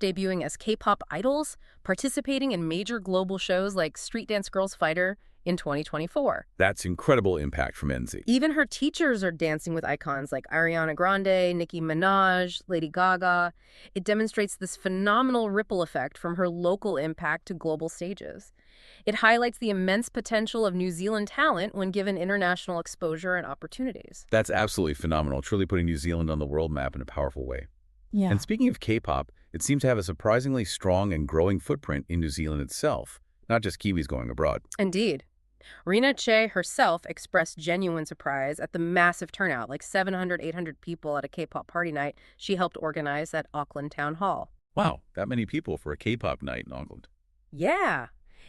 debuting as K-pop idols, participating in major global shows like Street Dance Girls Fighter in 2024. That's incredible impact from NZ. Even her teachers are dancing with icons like Ariana Grande, Nicki Minaj, Lady Gaga. It demonstrates this phenomenal ripple effect from her local impact to global stages. It highlights the immense potential of New Zealand talent when given international exposure and opportunities. That's absolutely phenomenal, truly putting New Zealand on the world map in a powerful way. Yeah. And speaking of K-pop, it seems to have a surprisingly strong and growing footprint in New Zealand itself, not just Kiwis going abroad. Indeed. Rina Che herself expressed genuine surprise at the massive turnout, like 700, 800 people at a K-pop party night she helped organize at Auckland Town Hall. Wow, that many people for a K-pop night in Auckland. Yeah.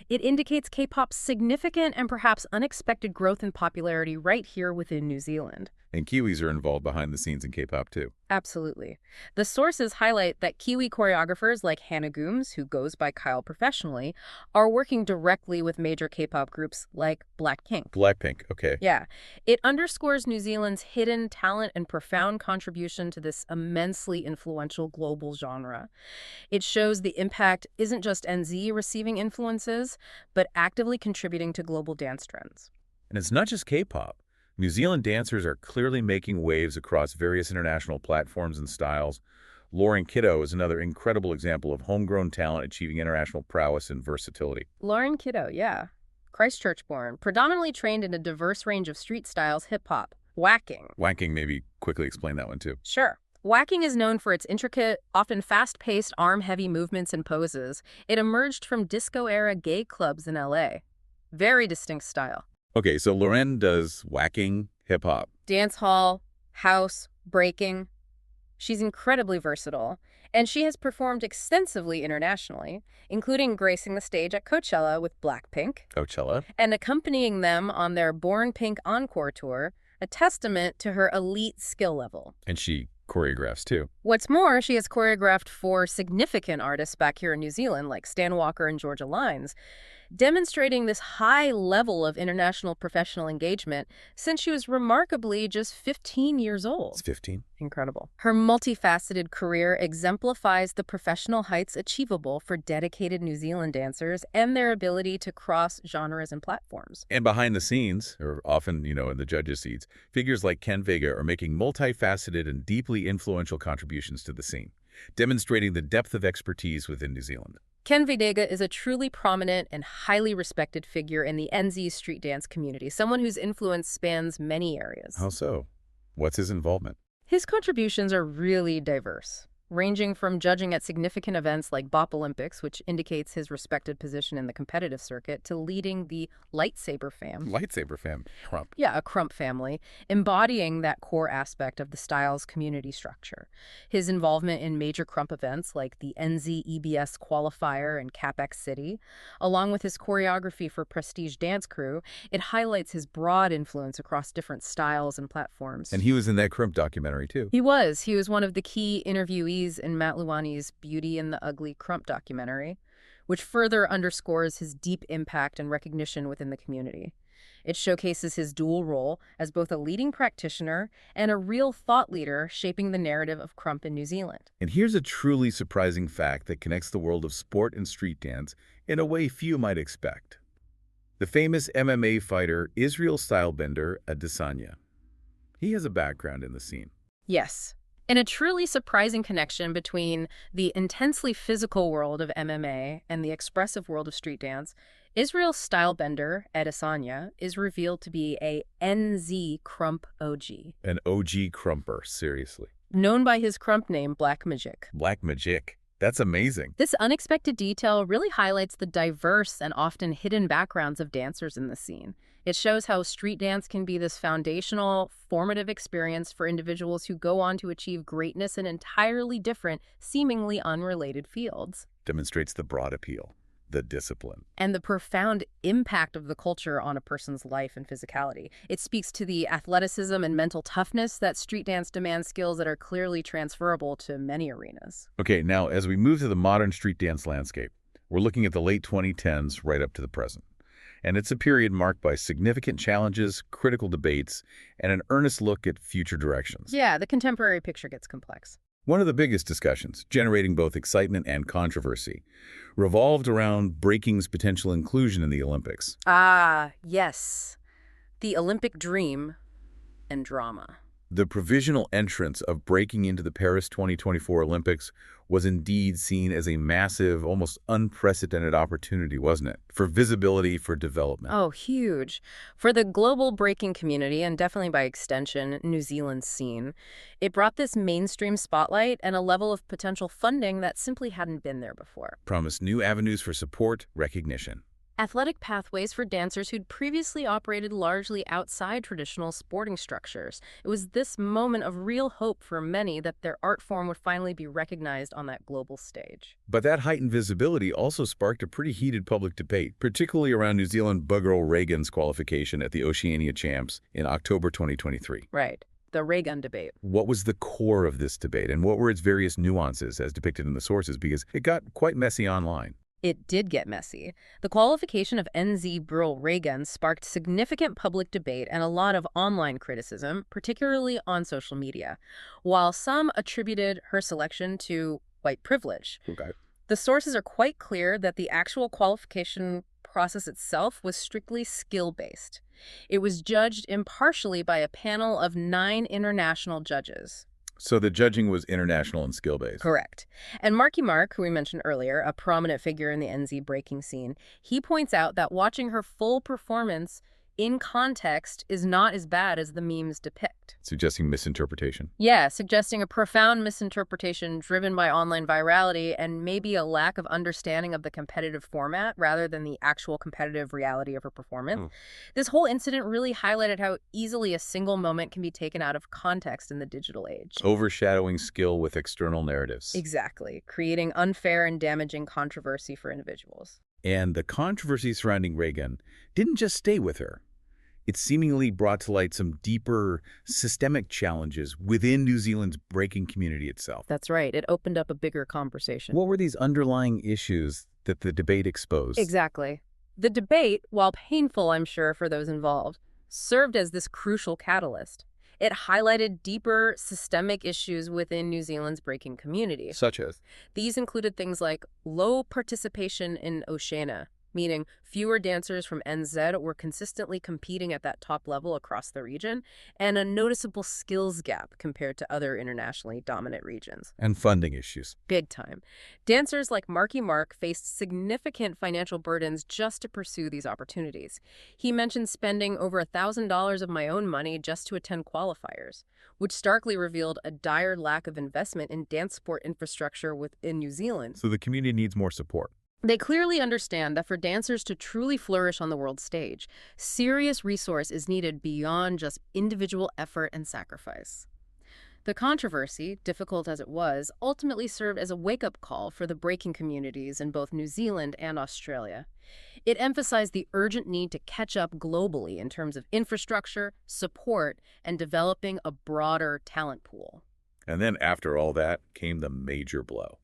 It indicates K-pop's significant and perhaps unexpected growth in popularity right here within New Zealand. And Kiwis are involved behind the scenes in K-pop too. Absolutely. The sources highlight that Kiwi choreographers like Hannah Gooms, who goes by Kyle professionally, are working directly with major K-pop groups like Blackpink. Blackpink, okay. Yeah. It underscores New Zealand's hidden talent and profound contribution to this immensely influential global genre. It shows the impact isn't just NZ receiving influences, but actively contributing to global dance trends. And it's not just K-pop. New Zealand dancers are clearly making waves across various international platforms and styles. Lauren Kiddo is another incredible example of homegrown talent achieving international prowess and versatility. Lauren Kiddo, yeah. Christchurch-born, predominantly trained in a diverse range of street styles, hip-hop, whacking. Whacking, maybe quickly explain that one too. Sure. Whacking is known for its intricate, often fast-paced, arm-heavy movements and poses. It emerged from disco-era gay clubs in LA. Very distinct style. Okay, so Lauren does whacking, hip-hop. Dance hall, house, breaking. She's incredibly versatile, and she has performed extensively internationally, including gracing the stage at Coachella with Blackpink Coachella. and accompanying them on their Born Pink Encore tour, a testament to her elite skill level. And she choreographs too. What's more, she has choreographed for significant artists back here in New Zealand, like Stan Walker and Georgia Lines, demonstrating this high level of international professional engagement since she was remarkably just 15 years old. It's 15. Incredible. Her multifaceted career exemplifies the professional heights achievable for dedicated New Zealand dancers and their ability to cross genres and platforms. And behind the scenes, or often, in the judges' seats, figures like Ken Vega are making multifaceted and deeply influential contributions to the scene, demonstrating the depth of expertise within New Zealand. Ken Vega is a truly prominent and highly respected figure in the NZ street dance community, someone whose influence spans many areas. How so? What's his involvement? His contributions are really diverse, ranging from judging at significant events like Bop Olympics, which indicates his respected position in the competitive circuit, to leading the Lightsaber fam. Lightsaber fam. Crump. Yeah, a Crump family, embodying that core aspect of the style's community structure. His involvement in major Crump events like the NZ EBS Qualifier and CapEx City, along with his choreography for Prestige Dance Crew, it highlights his broad influence across different styles and platforms. And he was in that Crump documentary too. He was one of the key interviewees in Matt Luwani's Beauty and the Ugly Crump documentary, which further underscores his deep impact and recognition within the community. It showcases his dual role as both a leading practitioner and a real thought leader shaping the narrative of Crump in New Zealand. And here's a truly surprising fact that connects the world of sport and street dance in a way few might expect. The famous MMA fighter Israel Stylebender Adesanya. He has a background in the scene. Yes. And a truly surprising connection between the intensely physical world of MMA and the expressive world of street dance, Israel Stylebender Adesanya is revealed to be a NZ Crump OG. An OG crumper, seriously. Known by his Crump name, Black Magic. Black Magic. That's amazing. This unexpected detail really highlights the diverse and often hidden backgrounds of dancers in the scene. It shows how street dance can be this foundational, formative experience for individuals who go on to achieve greatness in entirely different, seemingly unrelated fields. Demonstrates the broad appeal, the discipline, and the profound impact of the culture on a person's life and physicality. It speaks to the athleticism and mental toughness that street dance demands, skills that are clearly transferable to many arenas. Okay, now as we move to the modern street dance landscape, we're looking at the late 2010s right up to the present. And it's a period marked by significant challenges, critical debates, and an earnest look at future directions. Yeah, the contemporary picture gets complex. One of the biggest discussions, generating both excitement and controversy, revolved around breaking's potential inclusion in the Olympics. Ah, yes. The Olympic dream and drama. The provisional entrance of breaking into the Paris 2024 Olympics was indeed seen as a massive, almost unprecedented opportunity, wasn't it? For visibility, for development. Oh, huge. For the global breaking community, and definitely by extension, New Zealand's scene, it brought this mainstream spotlight and a level of potential funding that simply hadn't been there before. Promised new avenues for support, recognition. Athletic pathways for dancers who'd previously operated largely outside traditional sporting structures. It was this moment of real hope for many that their art form would finally be recognized on that global stage. But that heightened visibility also sparked a pretty heated public debate, particularly around New Zealand buggerl Reagan's qualification at the Oceania Champs in October 2023. Right. The ray gun debate. What was the core of this debate, and what were its various nuances as depicted in the sources? Because it got quite messy online. It did get messy. The qualification of NZ Burl Reagan sparked significant public debate and a lot of online criticism, particularly on social media, while some attributed her selection to white privilege. Okay. The sources are quite clear that the actual qualification process itself was strictly skill-based. It was judged impartially by a panel of 9 international judges. So the judging was international and skill-based. Correct. And Marky Mark, who we mentioned earlier, a prominent figure in the NZ breaking scene, he points out that watching her full performance in context is not as bad as the memes depict. Suggesting misinterpretation. Yeah, suggesting a profound misinterpretation driven by online virality and maybe a lack of understanding of the competitive format rather than the actual competitive reality of her performance. This whole incident really highlighted how easily a single moment can be taken out of context in the digital age. Overshadowing skill with external narratives. Exactly, creating unfair and damaging controversy for individuals. And the controversy surrounding Reagan didn't just stay with her. It seemingly brought to light some deeper systemic challenges within New Zealand's breaking community itself. That's right. It opened up a bigger conversation. What were these underlying issues that the debate exposed? Exactly. The debate, while painful, I'm sure, for those involved, served as this crucial catalyst. It highlighted deeper systemic issues within New Zealand's breaking community. Such as? These included things like low participation in Oceania, meaning fewer dancers from NZ were consistently competing at that top level across the region, and a noticeable skills gap compared to other internationally dominant regions. And funding issues. Big time. Dancers like Marky Mark faced significant financial burdens just to pursue these opportunities. He mentioned spending over $1,000 of my own money just to attend qualifiers, which starkly revealed a dire lack of investment in dance sport infrastructure within New Zealand. So the community needs more support. They clearly understand that for dancers to truly flourish on the world stage, serious resource is needed beyond just individual effort and sacrifice. The controversy, difficult as it was, ultimately served as a wake-up call for the breaking communities in both New Zealand and Australia. It emphasized the urgent need to catch up globally in terms of infrastructure, support, and developing a broader talent pool. And then after all that came the major blow.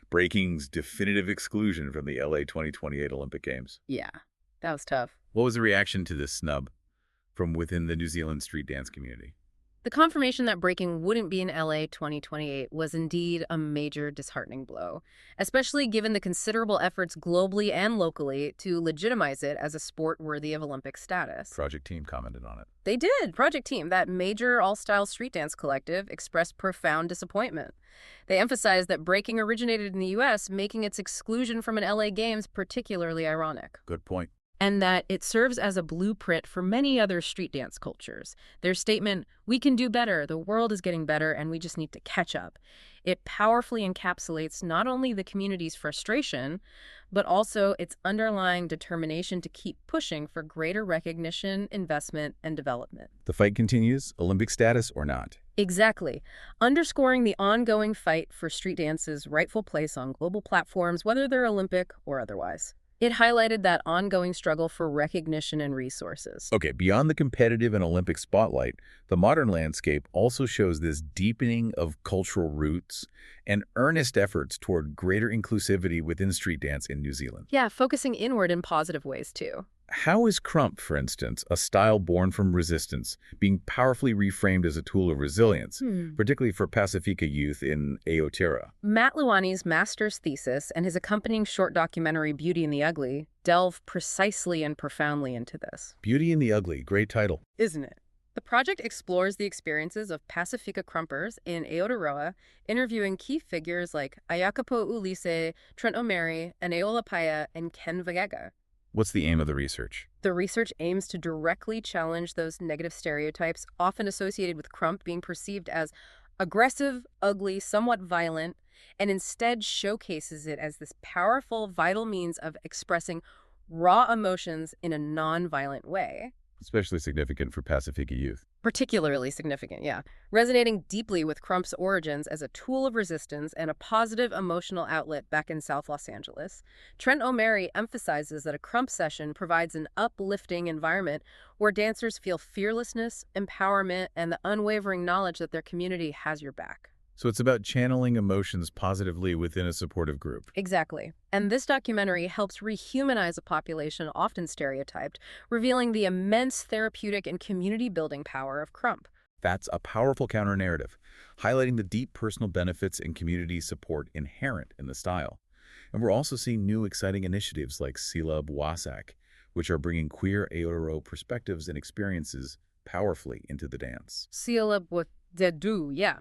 Breaking's definitive exclusion from the LA 2028 Olympic Games. Yeah, that was tough. What was the reaction to this snub from within the New Zealand street dance community? The confirmation that breaking wouldn't be in LA 2028 was indeed a major disheartening blow, especially given the considerable efforts globally and locally to legitimize it as a sport worthy of Olympic status. Project Team commented on it. They did. Project Team, that major all-style street dance collective, expressed profound disappointment. They emphasized that breaking originated in the U.S., making its exclusion from an LA Games particularly ironic. Good point. And that it serves as a blueprint for many other street dance cultures. Their statement, "We can do better, the world is getting better, and we just need to catch up," it powerfully encapsulates not only the community's frustration, but also its underlying determination to keep pushing for greater recognition, investment, and development. The fight continues, Olympic status or not. Exactly. Underscoring the ongoing fight for street dance's rightful place on global platforms, whether they're Olympic or otherwise. It highlighted that ongoing struggle for recognition and resources. Okay, beyond the competitive and Olympic spotlight, the modern landscape also shows this deepening of cultural roots and earnest efforts toward greater inclusivity within street dance in New Zealand. Yeah, focusing inward in positive ways, too. How is crump, for instance, a style born from resistance, being powerfully reframed as a tool of resilience, particularly for Pasifika youth in Aotearoa? Matt Luani's master's thesis and his accompanying short documentary Beauty and the Ugly delve precisely and profoundly into this. Beauty and the Ugly, great title. Isn't it? The project explores the experiences of Pasifika Crumpers in Aotearoa, interviewing key figures like Ayakapo Ulise, Trent O'Mary, Aneola Paya, and Ken Vegega. What's the aim of the research? The research aims to directly challenge those negative stereotypes often associated with crump being perceived as aggressive, ugly, somewhat violent, and instead showcases it as this powerful, vital means of expressing raw emotions in a non-violent way. Especially significant for Pasifika youth. Particularly significant, yeah. Resonating deeply with crump's origins as a tool of resistance and a positive emotional outlet back in South Los Angeles, Trent O'Mary emphasizes that a crump session provides an uplifting environment where dancers feel fearlessness, empowerment, and the unwavering knowledge that their community has your back. So it's about channeling emotions positively within a supportive group. Exactly. And this documentary helps rehumanize a population often stereotyped, revealing the immense therapeutic and community-building power of crump. That's a powerful counter-narrative, highlighting the deep personal benefits and community support inherent in the style. And we're also seeing new exciting initiatives like Silab Wasak, which are bringing queer Aotearoa perspectives and experiences powerfully into the dance. Silab Wasak, yeah.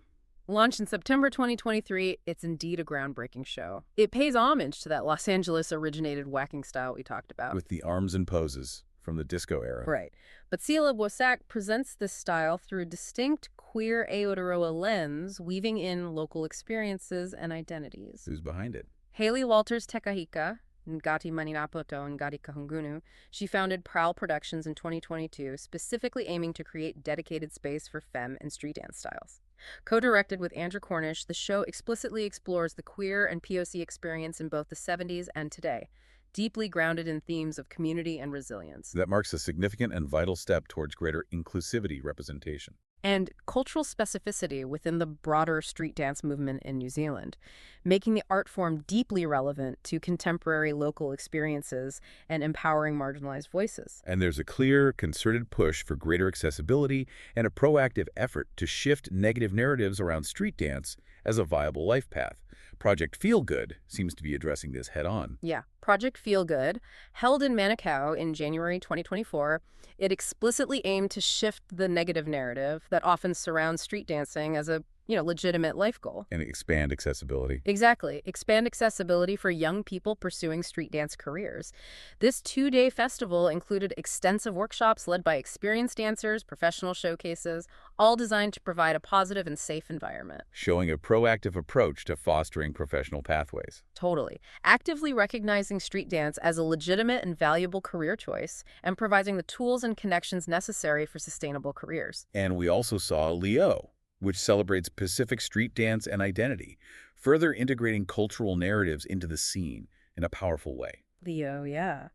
Launched in September 2023, it's indeed a groundbreaking show. It pays homage to that Los Angeles-originated whacking style we talked about. With the arms and poses from the disco era. Right. But Silab Wasak presents this style through a distinct queer Aotearoa lens, weaving in local experiences and identities. Who's behind it? Haley Walters Tekahika, Ngati Maninapoto and Ngati Kahungunu. She founded Prowl Productions in 2022, specifically aiming to create dedicated space for femme and street dance styles. Co-directed with Andrew Cornish, the show explicitly explores the queer and POC experience in both the 70s and today, deeply grounded in themes of community and resilience. That marks a significant and vital step towards greater inclusivity representation. And cultural specificity within the broader street dance movement in New Zealand, making the art form deeply relevant to contemporary local experiences and empowering marginalized voices. And there's a clear, concerted push for greater accessibility and a proactive effort to shift negative narratives around street dance as a viable life path. Project Feel Good seems to be addressing this head-on. Yeah, Project Feel Good, held in Manukau in January 2024, it explicitly aimed to shift the negative narrative that often surrounds street dancing as a legitimate life goal. And expand accessibility. Exactly. Expand accessibility for young people pursuing street dance careers. This two-day festival included extensive workshops led by experienced dancers, professional showcases, all designed to provide a positive and safe environment. Showing a proactive approach to fostering professional pathways. Totally. Actively recognizing street dance as a legitimate and valuable career choice and providing the tools and connections necessary for sustainable careers. And we also saw Leo, which celebrates Pacific street dance and identity, further integrating cultural narratives into the scene in a powerful way. Leo, yeah.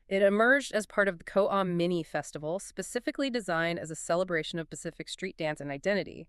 It emerged as part of the Ko'am Mini Festival, specifically designed as a celebration of Pacific street dance and identity.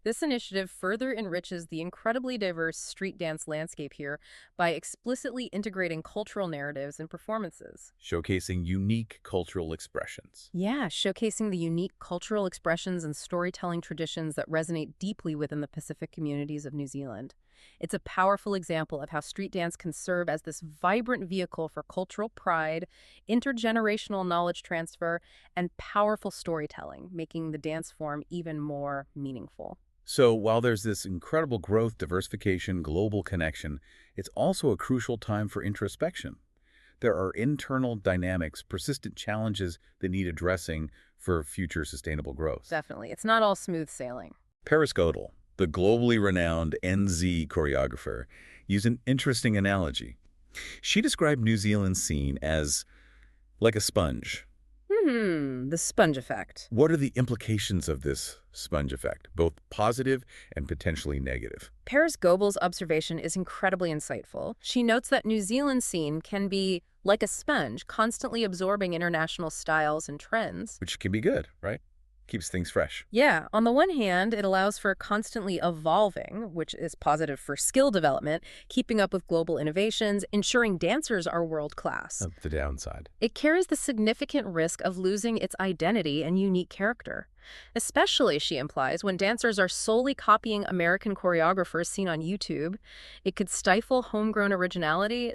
This initiative further enriches the incredibly diverse street dance landscape here by explicitly integrating cultural narratives and performances. Showcasing unique cultural expressions. Yeah, showcasing the unique cultural expressions and storytelling traditions that resonate deeply within the Pacific communities of New Zealand. It's a powerful example of how street dance can serve as this vibrant vehicle for cultural pride, intergenerational knowledge transfer, and powerful storytelling, making the dance form even more meaningful. So while there's this incredible growth, diversification, global connection, it's also a crucial time for introspection. There are internal dynamics, persistent challenges that need addressing for future sustainable growth. Definitely. It's not all smooth sailing. Paris Godel, the globally renowned NZ choreographer, used an interesting analogy. She described New Zealand's scene as like a sponge. The sponge effect. What are the implications of this sponge effect, both positive and potentially negative? Paris Goebel's observation is incredibly insightful. She notes that New Zealand's scene can be like a sponge, constantly absorbing international styles and trends. Which can be good, right? Keeps things fresh. Yeah, on the one hand, it allows for constantly evolving, which is positive for skill development, keeping up with global innovations, ensuring dancers are world class. The downside. It carries the significant risk of losing its identity and unique character, especially, she implies, when dancers are solely copying American choreographers seen on YouTube. It could stifle homegrown originality,